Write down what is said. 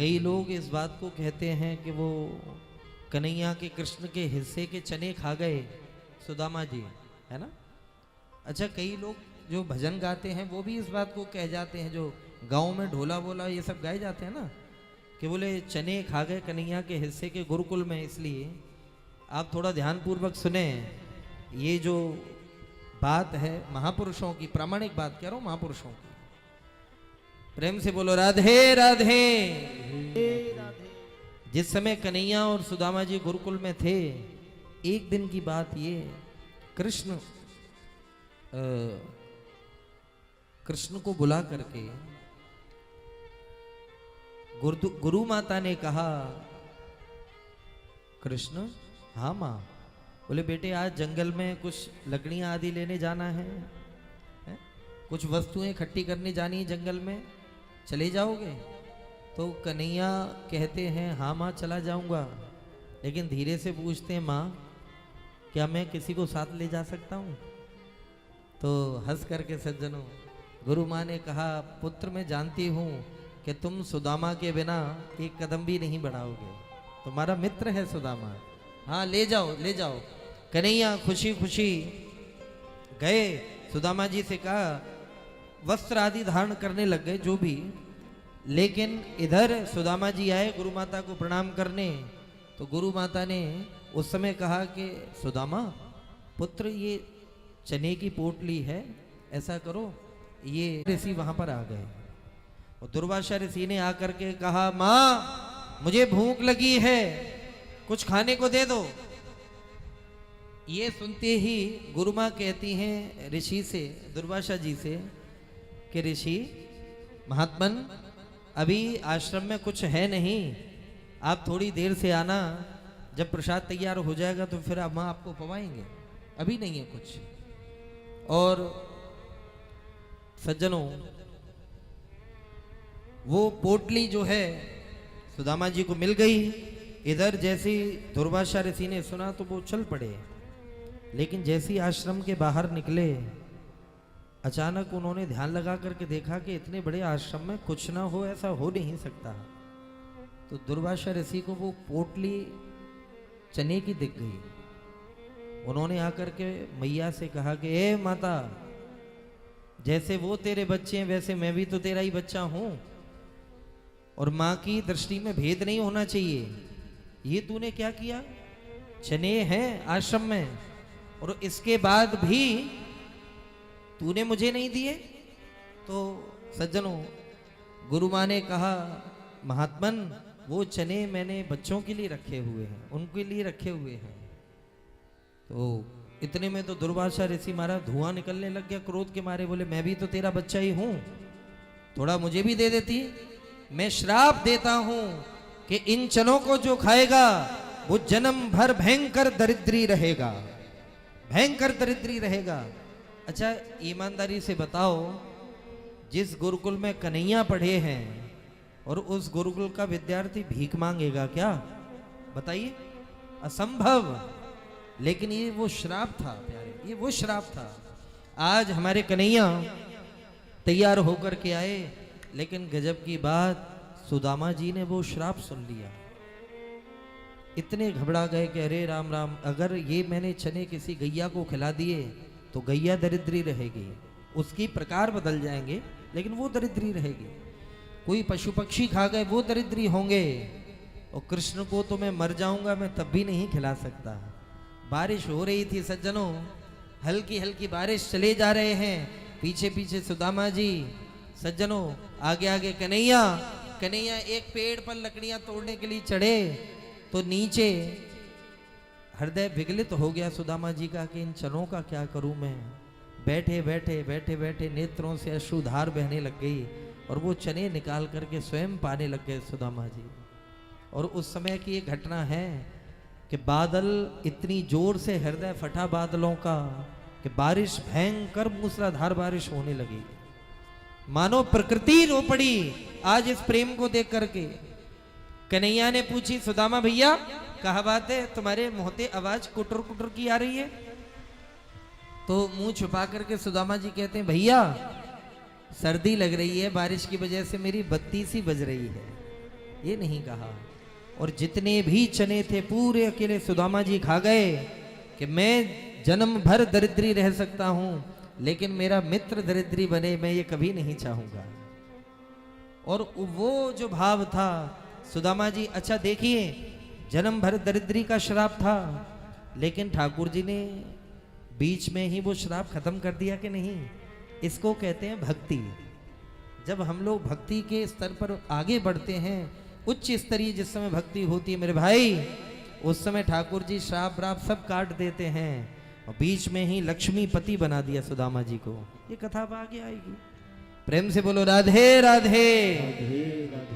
कई लोग इस बात को कहते हैं कि वो कन्हैया के कृष्ण के हिस्से के चने खा गए सुदामा जी, है ना। अच्छा, कई लोग जो भजन गाते हैं वो भी इस बात को कह जाते हैं, जो गांव में ढोला बोला ये सब गाए जाते हैं ना, कि बोले चने खा गए कन्हैया के हिस्से के गुरुकुल में। इसलिए आप थोड़ा ध्यानपूर्वक सुने, ये जो बात है महापुरुषों की, प्रामाणिक बात कह रहा हूं महापुरुषों की। प्रेम से बोलो राधे राधे। जिस समय कन्हैया और सुदामा जी गुरुकुल में थे, एक दिन की बात ये, कृष्ण को बुला करके गुरु माता ने कहा, कृष्ण, हाँ माँ। बोले बेटे आज जंगल में कुछ लकड़ियां आदि लेने जाना है? कुछ वस्तुएं इकट्ठी करने जानी जंगल में, चले जाओगे? तो कन्हैया कहते हैं हाँ माँ चला जाऊंगा, लेकिन धीरे से पूछते हैं माँ क्या मैं किसी को साथ ले जा सकता हूँ? तो हंस करके सज्जनों गुरु माँ ने कहा, पुत्र मैं जानती हूँ कि तुम सुदामा के बिना एक कदम भी नहीं बढ़ाओगे, तुम्हारा मित्र है सुदामा, हाँ ले जाओ ले जाओ। कन्हैया खुशी खुशी गए, सुदामा जी से कहा, वस्त्र आदि धारण करने लग गए जो भी। लेकिन इधर सुदामा जी आए गुरु माता को प्रणाम करने, तो गुरु माता ने उस समय कहा कि सुदामा पुत्र ये चने की पोटली है, ऐसा करो, ये ऋषि वहां पर आ गए और दुर्वासा ऋषि ने आकर के कहा, माँ मुझे भूख लगी है, कुछ खाने को दे दो। ये सुनते ही गुरु माँ कहती हैं ऋषि से, दुर्वासा जी से, कि ऋषि महात्मन अभी आश्रम में कुछ है नहीं, आप थोड़ी देर से आना, जब प्रसाद तैयार हो जाएगा तो फिर हम आपको पवाएंगे, अभी नहीं है कुछ। और सज्जनों वो पोटली जो है सुदामा जी को मिल गई। इधर जैसी दुर्वासा ऋषि ने सुना तो वो चल पड़े, लेकिन जैसी आश्रम के बाहर निकले, अचानक उन्होंने ध्यान लगा करके देखा कि इतने बड़े आश्रम में कुछ ना हो, ऐसा हो नहीं सकता। तो दुर्वासा ऋषि को वो पोटली चने की दिख गई। उन्होंने आकर के मैया से कहा कि ए माता, जैसे वो तेरे बच्चे हैं वैसे मैं भी तो तेरा ही बच्चा हूं, और माँ की दृष्टि में भेद नहीं होना चाहिए। ये तूने क्या किया? चने हैं आश्रम में और इसके बाद भी तूने मुझे नहीं दिए। तो सज्जनों गुरु माँ ने कहा, महात्मन वो चने मैंने बच्चों के लिए रखे हुए हैं, उनके लिए रखे हुए हैं। तो इतने में तो दुर्वासा ऋषि मारा धुआं निकलने लग गया क्रोध के मारे, बोले मैं भी तो तेरा बच्चा ही हूं, थोड़ा मुझे भी दे देती। मैं श्राप देता हूं कि इन चनों को जो खाएगा वो जन्म भर भयंकर दरिद्री रहेगा, भयंकर दरिद्री रहेगा। अच्छा ईमानदारी से बताओ, जिस गुरुकुल में कन्हैया पढ़े हैं और उस गुरुकुल का विद्यार्थी भीख मांगेगा क्या? बताइए, असंभव। लेकिन ये वो श्राप था प्यारे, ये वो श्राप था। आज हमारे कन्हैया तैयार होकर के आए, लेकिन गजब की बात, सुदामा जी ने वो श्राप सुन लिया। इतने घबरा गए कि अरे राम राम, अगर ये मैंने चने किसी गैया को खिला दिए तो गैया दरिद्री रहेगी, उसकी प्रकार बदल जाएंगे लेकिन वो दरिद्री रहेगी। कोई पशु पक्षी खा गए वो दरिद्री होंगे, और कृष्ण को तो मैं मर जाऊंगा, मैं तब भी नहीं खिला सकता। बारिश हो रही थी सज्जनों, हल्की हल्की बारिश, चले जा रहे हैं पीछे पीछे सुदामा जी, सज्जनों आगे आगे कन्हैया। कन्हैया एक पेड़ पर लकड़ियां तोड़ने के लिए चढ़े तो नीचे हृदय विगलित हो गया सुदामा जी का कि इन चनों का क्या करूं मैं। बैठे बैठे बैठे बैठे नेत्रों से अश्रुधार बहने लग गई और वो चने निकाल करके स्वयं पाने लग गए सुदामा जी। और उस समय की एक घटना है कि बादल, इतनी जोर से हृदय फटा बादलों का कि बारिश, भयंकर मूसलाधार बारिश होने लगी, मानो प्रकृति रो पड़ी आज इस प्रेम को देख करके। कन्हैया ने पूछी, सुदामा भैया कहा बात है, तुम्हारे मुंह से आवाज कुटर कुटर की आ रही है। तो मुंह छुपा करके सुदामा जी कहते हैं, भैया सर्दी लग रही है, बारिश की वजह से मेरी बत्ती सी बज रही है। ये नहीं कहा। और जितने भी चने थे पूरे अकेले सुदामा जी खा गए कि मैं जन्म भर दरिद्री रह सकता हूं, लेकिन मेरा मित्र दरिद्री बने, मैं ये कभी नहीं चाहूंगा। और वो जो भाव था सुदामा जी, अच्छा देखिए, जन्म भर दरिद्री का श्राप था, लेकिन ठाकुर जी ने बीच में ही वो श्राप खत्म कर दिया कि नहीं। इसको कहते हैं भक्ति। जब हम लोग भक्ति के स्तर पर आगे बढ़ते हैं, उच्च स्तरीय जिस समय भक्ति होती है मेरे भाई, उस समय ठाकुर जी श्राप व्राप सब काट देते हैं और बीच में ही लक्ष्मीपति बना दिया सुदामा जी को। ये कथा अब आगे आएगी। प्रेम से बोलो राधे राधे।